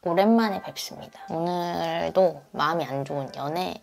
오랜만에 뵙습니다. 오늘도 마음이 안 좋은 연애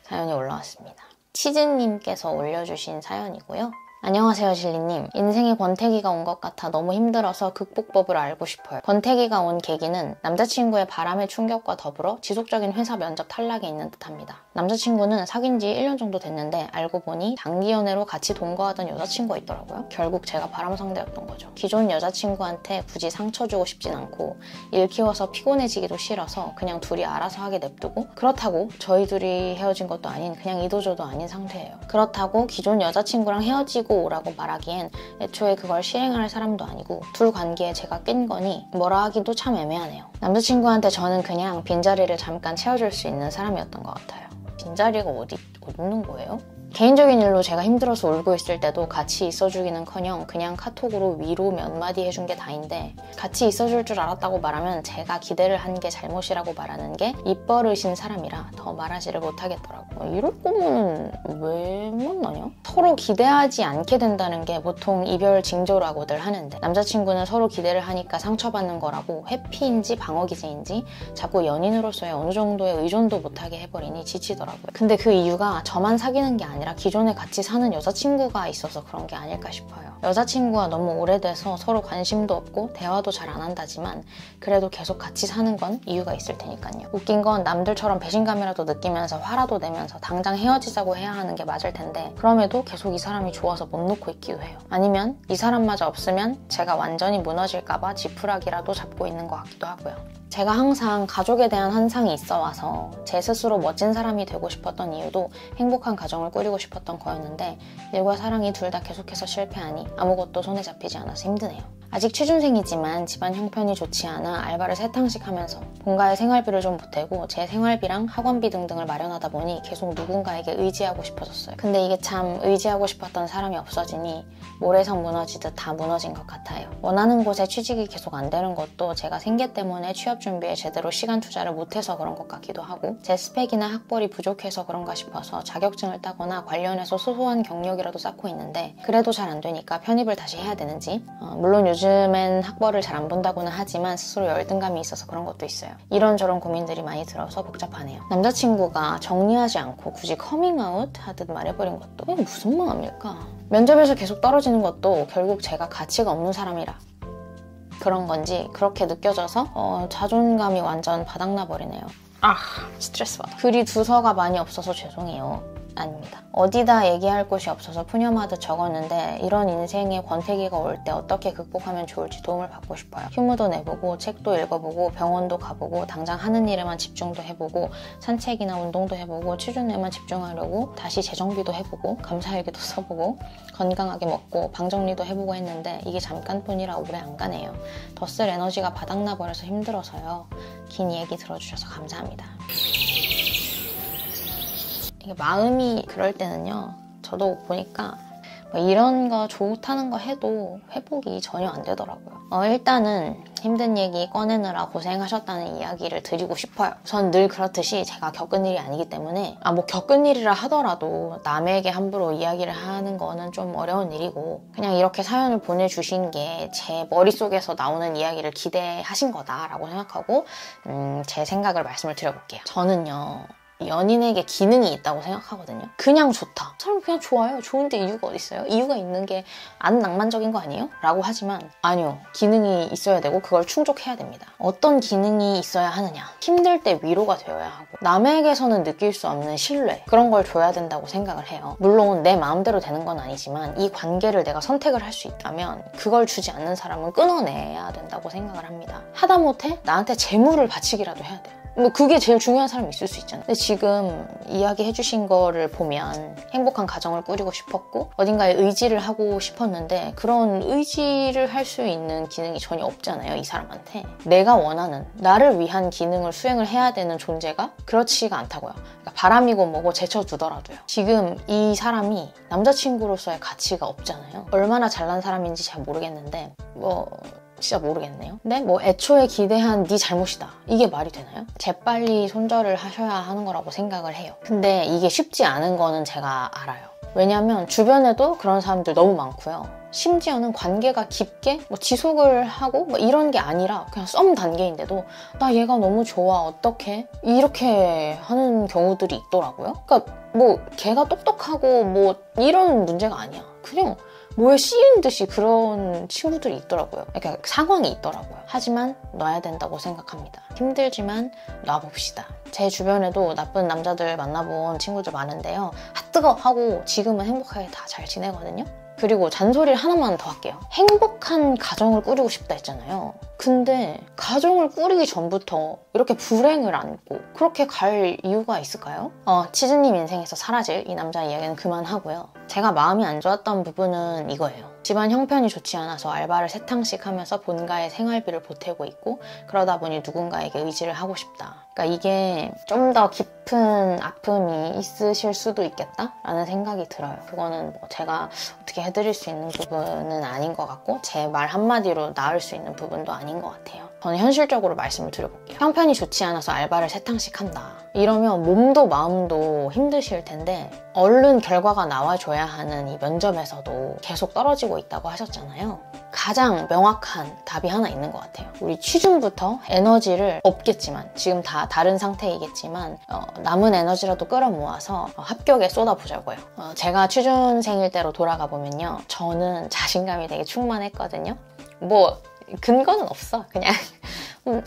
사연이 올라왔습니다. 치즈님께서 올려주신 사연이고요. 안녕하세요 진리님. 인생에 권태기가 온 것 같아 너무 힘들어서 극복법을 알고 싶어요. 권태기가 온 계기는 남자친구의 바람의 충격과 더불어 지속적인 회사 면접 탈락에 있는 듯합니다. 남자친구는 사귄 지 1년 정도 됐는데 알고 보니 단기 연애로 같이 동거하던 여자친구가 있더라고요. 결국 제가 바람 상대였던 거죠. 기존 여자친구한테 굳이 상처 주고 싶진 않고 일 키워서 피곤해지기도 싫어서 그냥 둘이 알아서 하게 냅두고, 그렇다고 저희 둘이 헤어진 것도 아닌 그냥 이도저도 아닌 상태예요. 그렇다고 기존 여자친구랑 헤어지고 오라고 말하기엔 애초에 그걸 실행할 사람도 아니고 둘 관계에 제가 낀 거니 뭐라 하기도 참 애매하네요. 남자친구한테 저는 그냥 빈자리를 잠깐 채워줄 수 있는 사람이었던 것 같아요. 빈자리가 어디 있는 거예요? 개인적인 일로 제가 힘들어서 울고 있을 때도 같이 있어주기는커녕 그냥 카톡으로 위로 몇 마디 해준 게 다인데, 같이 있어줄 줄 알았다고 말하면 제가 기대를 한 게 잘못이라고 말하는 게 입버릇인 사람이라 더 말하지를 못하겠더라고요. 이럴 거면 왜 만나냐? 서로 기대하지 않게 된다는 게 보통 이별 징조라고들 하는데, 남자친구는 서로 기대를 하니까 상처받는 거라고 회피인지 방어기제인지 자꾸 연인으로서의 어느 정도의 의존도 못하게 해버리니 지치더라고요. 근데 그 이유가 저만 사귀는 게 아니라 기존에 같이 사는 여자친구가 있어서 그런 게 아닐까 싶어요. 여자친구와 너무 오래돼서 서로 관심도 없고 대화도 잘 안 한다지만 그래도 계속 같이 사는 건 이유가 있을 테니까요. 웃긴 건 남들처럼 배신감이라도 느끼면서 화라도 내면서 당장 헤어지자고 해야 하는 게 맞을 텐데, 그럼에도 계속 이 사람이 좋아서 못 놓고 있기도 해요. 아니면 이 사람마저 없으면 제가 완전히 무너질까봐 지푸라기라도 잡고 있는 것 같기도 하고요. 제가 항상 가족에 대한 환상이 있어 와서 제 스스로 멋진 사람이 되고 싶었던 이유도 행복한 가정을 꾸리고 싶었던 거였는데, 일과 사랑이 둘 다 계속해서 실패하니 아무것도 손에 잡히지 않아서 힘드네요. 아직 취준생이지만 집안 형편이 좋지 않아 알바를 3탕씩 하면서 본가의 생활비를 좀 보태고 제 생활비랑 학원비 등등을 마련하다 보니 계속 누군가에게 의지하고 싶어졌어요. 근데 이게 참 의지하고 싶었던 사람이 없어지니 모래성 무너지듯 다 무너진 것 같아요. 원하는 곳에 취직이 계속 안 되는 것도 제가 생계 때문에 취업 준비에 제대로 시간 투자를 못해서 그런 것 같기도 하고, 제 스펙이나 학벌이 부족해서 그런가 싶어서 자격증을 따거나 관련해서 소소한 경력이라도 쌓고 있는데 그래도 잘 안 되니까 편입을 다시 해야 되는지, 물론 요즘엔 학벌을 잘 안 본다고는 하지만 스스로 열등감이 있어서 그런 것도 있어요. 이런저런 고민들이 많이 들어서 복잡하네요. 남자친구가 정리하지 않고 굳이 커밍아웃 하듯 말해버린 것도 이게 무슨 마음일까? 면접에서 계속 떨어지는 것도 결국 제가 가치가 없는 사람이라 그런 건지 그렇게 느껴져서 자존감이 완전 바닥나버리네요. 스트레스 받아. 글이 두서가 많이 없어서 죄송해요. 아닙니다. 어디다 얘기할 곳이 없어서 푸념하듯 적었는데, 이런 인생에 권태기가 올 때 어떻게 극복하면 좋을지 도움을 받고 싶어요. 휴무도 내보고 책도 읽어보고 병원도 가보고 당장 하는 일에만 집중도 해보고 산책이나 운동도 해보고 취준에만 집중하려고 다시 재정비도 해보고 감사일기도 써보고 건강하게 먹고 방 정리도 해보고 했는데 이게 잠깐뿐이라 오래 안 가네요. 더 쓸 에너지가 바닥나버려서 힘들어서요. 긴 얘기 들어주셔서 감사합니다. 마음이 그럴 때는요, 저도 보니까 이런 거 좋다는 거 해도 회복이 전혀 안 되더라고요. 일단은 힘든 얘기 꺼내느라 고생하셨다는 이야기를 드리고 싶어요. 전 늘 그렇듯이 제가 겪은 일이 아니기 때문에 겪은 일이라 하더라도 남에게 함부로 이야기를 하는 거는 좀 어려운 일이고, 그냥 이렇게 사연을 보내주신 게 제 머릿속에서 나오는 이야기를 기대하신 거다라고 생각하고 제 생각을 말씀을 드려볼게요. 저는요, 연인에게 기능이 있다고 생각하거든요. 그냥 좋다. 사람 그냥 좋아요. 좋은데 이유가 어디 있어요? 이유가 있는 게 안 낭만적인 거 아니에요? 라고 하지만 아니요. 기능이 있어야 되고 그걸 충족해야 됩니다. 어떤 기능이 있어야 하느냐? 힘들 때 위로가 되어야 하고 남에게서는 느낄 수 없는 신뢰, 그런 걸 줘야 된다고 생각을 해요. 물론 내 마음대로 되는 건 아니지만 이 관계를 내가 선택을 할 수 있다면 그걸 주지 않는 사람은 끊어내야 된다고 생각을 합니다. 하다못해 나한테 재물을 바치기라도 해야 돼요. 그게 제일 중요한 사람이 있을 수 있잖아요. 근데 지금 이야기해주신 거를 보면 행복한 가정을 꾸리고 싶었고 어딘가에 의지를 하고 싶었는데 그런 의지를 할 수 있는 기능이 전혀 없잖아요, 이 사람한테. 내가 원하는, 나를 위한 기능을 수행을 해야 되는 존재가 그렇지가 않다고요. 그러니까 바람이고 뭐고 제쳐두더라도요. 지금 이 사람이 남자친구로서의 가치가 없잖아요. 얼마나 잘난 사람인지 잘 모르겠는데 진짜 모르겠네요. 근데 애초에 기대한 네 잘못이다. 이게 말이 되나요? 재빨리 손절을 하셔야 하는 거라고 생각을 해요. 근데 이게 쉽지 않은 거는 제가 알아요. 왜냐면 주변에도 그런 사람들 너무 많고요. 심지어는 관계가 깊게 뭐 지속을 하고 뭐 이런 게 아니라 그냥 썸 단계인데도 나 얘가 너무 좋아 어떡해? 이렇게 하는 경우들이 있더라고요. 그러니까 뭐 걔가 똑똑하고 뭐 이런 문제가 아니야. 그냥 뭐에 씌인 듯이 그런 친구들이 있더라고요. 그러니까 상황이 있더라고요. 하지만 놔야 된다고 생각합니다. 힘들지만 놔봅시다. 제 주변에도 나쁜 남자들 만나본 친구들 많은데요. 아 뜨거! 하고 지금은 행복하게 다 잘 지내거든요. 그리고 잔소리를 하나만 더 할게요. 행복한 가정을 꾸리고 싶다 했잖아요. 근데 가정을 꾸리기 전부터 이렇게 불행을 안고 그렇게 갈 이유가 있을까요? 치즈님 인생에서 사라질 이 남자 이야기는 그만하고요. 제가 마음이 안 좋았던 부분은 이거예요. 집안 형편이 좋지 않아서 알바를 3탕씩 하면서 본가의 생활비를 보태고 있고 그러다 보니 누군가에게 의지를 하고 싶다. 그러니까 이게 좀 더 깊은 아픔이 있으실 수도 있겠다라는 생각이 들어요. 그거는 뭐 제가 어떻게 해드릴 수 있는 부분은 아닌 것 같고 제 말 한마디로 나을 수 있는 부분도 아닌 것 같아요. 저는 현실적으로 말씀을 드려볼게요. 형편이 좋지 않아서 알바를 3탕씩 한다. 이러면 몸도 마음도 힘드실 텐데 얼른 결과가 나와줘야 하는 이 면접에서도 계속 떨어지고 있다고 하셨잖아요. 가장 명확한 답이 하나 있는 것 같아요. 우리 취준부터 에너지를 없겠지만 지금 다 다른 상태이겠지만 남은 에너지라도 끌어모아서 합격에 쏟아보자고요. 제가 취준생일 때로 돌아가 보면요. 저는 자신감이 되게 충만했거든요. 뭐 근거는 없어. 그냥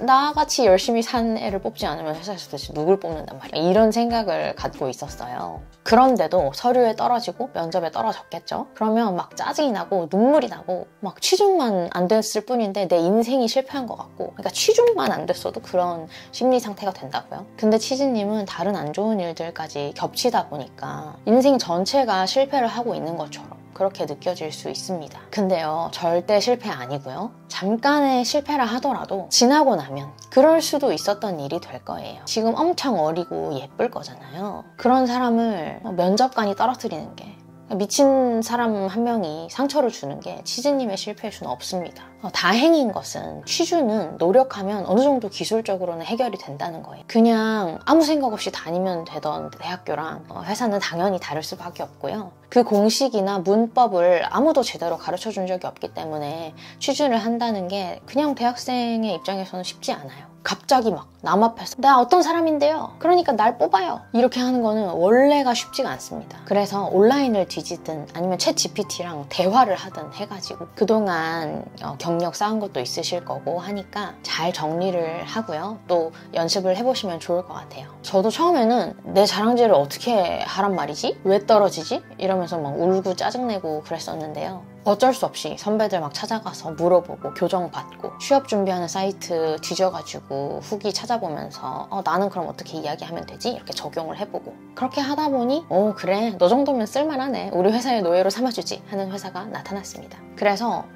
나같이 열심히 산 애를 뽑지 않으면 회사에서 도대체 누굴 뽑는단 말이야. 이런 생각을 갖고 있었어요. 그런데도 서류에 떨어지고 면접에 떨어졌겠죠. 그러면 막 짜증이 나고 눈물이 나고 막 취준만 안 됐을 뿐인데 내 인생이 실패한 것 같고 그러니까 취준만 안 됐어도 그런 심리 상태가 된다고요. 근데 치즈님은 다른 안 좋은 일들까지 겹치다 보니까 인생 전체가 실패를 하고 있는 것처럼 그렇게 느껴질 수 있습니다. 근데요, 절대 실패 아니고요. 잠깐의 실패를 하더라도 지나고 나면 그럴 수도 있었던 일이 될 거예요. 지금 엄청 어리고 예쁠 거잖아요. 그런 사람을 면접관이 떨어뜨리는 게 미친 사람 한 명이 상처를 주는 게 치즈님의 실패일 수는 없습니다. 다행인 것은 취준은 노력하면 어느 정도 기술적으로는 해결이 된다는 거예요. 그냥 아무 생각 없이 다니면 되던 대학교랑 회사는 당연히 다를 수밖에 없고요. 그 공식이나 문법을 아무도 제대로 가르쳐준 적이 없기 때문에 취준을 한다는 게 그냥 대학생의 입장에서는 쉽지 않아요. 갑자기 막 남 앞에서 나 어떤 사람인데요. 그러니까 날 뽑아요. 이렇게 하는 거는 원래가 쉽지가 않습니다. 그래서 온라인을 뒤지든 아니면 챗 GPT랑 대화를 하든 해가지고 그동안 경력 쌓은 것도 있으실 거고 하니까 잘 정리를 하고요. 또 연습을 해보시면 좋을 것 같아요. 저도 처음에는 내 자랑질을 어떻게 하란 말이지? 왜 떨어지지? 이러면서 막 울고 짜증내고 그랬었는데요. 어쩔 수 없이 선배들 막 찾아가서 물어보고 교정받고 취업 준비하는 사이트 뒤져가지고 후기 찾아보면서 나는 그럼 어떻게 이야기하면 되지? 이렇게 적용을 해보고 그렇게 하다 보니 그래 너 정도면 쓸만하네 우리 회사의 노예로 삼아주지 하는 회사가 나타났습니다. 그래서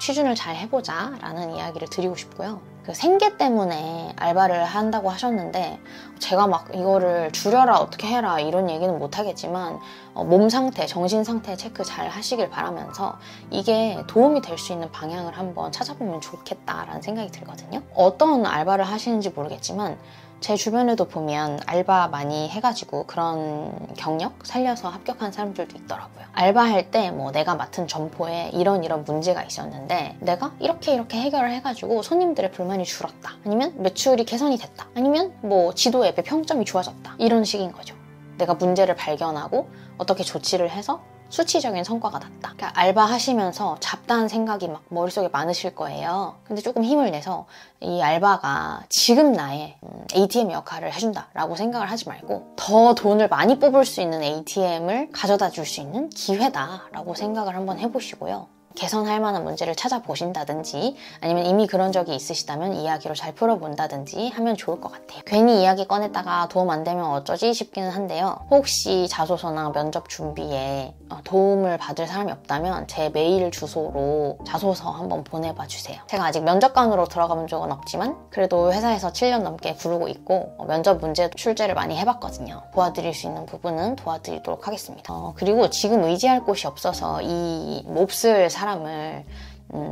취준을 잘 해보자 라는 이야기를 드리고 싶고요. 그 생계 때문에 알바를 한다고 하셨는데 제가 막 이거를 줄여라 어떻게 해라 이런 얘기는 못하겠지만 몸 상태, 정신 상태 체크 잘 하시길 바라면서 이게 도움이 될 수 있는 방향을 한번 찾아보면 좋겠다라는 생각이 들거든요. 어떤 알바를 하시는지 모르겠지만 제 주변에도 보면 알바 많이 해가지고 그런 경력 살려서 합격한 사람들도 있더라고요. 알바할 때 뭐 내가 맡은 점포에 이런 문제가 있었는데 내가 이렇게 해결을 해가지고 손님들의 불만이 줄었다. 아니면 매출이 개선이 됐다. 아니면 뭐 지도 앱의 평점이 좋아졌다. 이런 식인 거죠. 내가 문제를 발견하고 어떻게 조치를 해서 수치적인 성과가 났다. 그러니까 알바하시면서 잡다한 생각이 막 머릿속에 많으실 거예요. 근데 조금 힘을 내서 이 알바가 지금 나의 ATM 역할을 해준다라고 생각을 하지 말고 더 돈을 많이 뽑을 수 있는 ATM을 가져다 줄 수 있는 기회다라고 생각을 한번 해보시고요. 개선할 만한 문제를 찾아보신다든지 아니면 이미 그런 적이 있으시다면 이야기로 잘 풀어본다든지 하면 좋을 것 같아요. 괜히 이야기 꺼냈다가 도움 안 되면 어쩌지 싶기는 한데요. 혹시 자소서나 면접 준비에 도움을 받을 사람이 없다면 제 메일 주소로 자소서 한번 보내봐 주세요. 제가 아직 면접관으로 들어가 본 적은 없지만 그래도 회사에서 7년 넘게 부르고 있고 면접 문제 출제를 많이 해봤거든요. 도와드릴 수 있는 부분은 도와드리도록 하겠습니다. 그리고 지금 의지할 곳이 없어서 이 몹쓸 사람을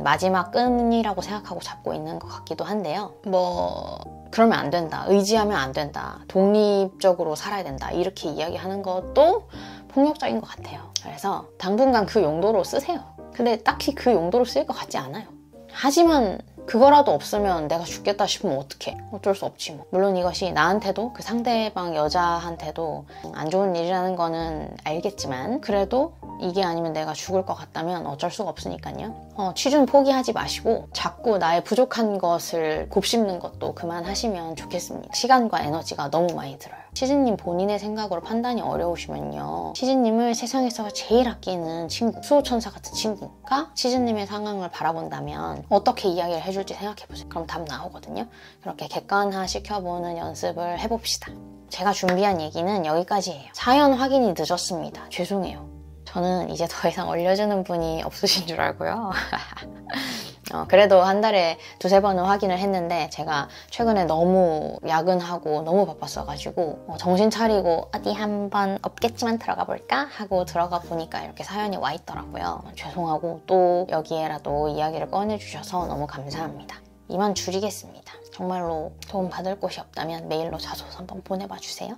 마지막 끈이라고 생각하고 잡고 있는 것 같기도 한데요. 그러면 안 된다. 의지하면 안 된다. 독립적으로 살아야 된다. 이렇게 이야기하는 것도 폭력적인 것 같아요. 그래서 당분간 그 용도로 쓰세요. 근데 딱히 그 용도로 쓸 것 같지 않아요. 하지만 그거라도 없으면 내가 죽겠다 싶으면 어떡해. 어쩔 수 없지 뭐. 물론 이것이 나한테도 그 상대방 여자한테도 안 좋은 일이라는 거는 알겠지만 그래도 이게 아니면 내가 죽을 것 같다면 어쩔 수가 없으니까요. 취준 포기하지 마시고 자꾸 나의 부족한 것을 곱씹는 것도 그만하시면 좋겠습니다. 시간과 에너지가 너무 많이 들어요. 치즈님 본인의 생각으로 판단이 어려우시면요. 치즈님을 세상에서 제일 아끼는 친구, 수호천사 같은 친구가 치즈님의 상황을 바라본다면 어떻게 이야기를 해줄지 생각해보세요. 그럼 답 나오거든요. 그렇게 객관화 시켜보는 연습을 해봅시다. 제가 준비한 얘기는 여기까지예요. 사연 확인이 늦었습니다. 죄송해요. 저는 이제 더 이상 올려주는 분이 없으신 줄 알고요. 그래도 한 달에 2-3번은 확인을 했는데 제가 최근에 너무 야근하고 너무 바빴어가지고 정신 차리고 어디 한번 없겠지만 들어가 볼까 하고 들어가 보니까 이렇게 사연이 와 있더라고요. 죄송하고 또 여기에라도 이야기를 꺼내주셔서 너무 감사합니다. 이만 줄이겠습니다. 정말로 도움 받을 곳이 없다면 메일로 자소서 한번 보내봐 주세요.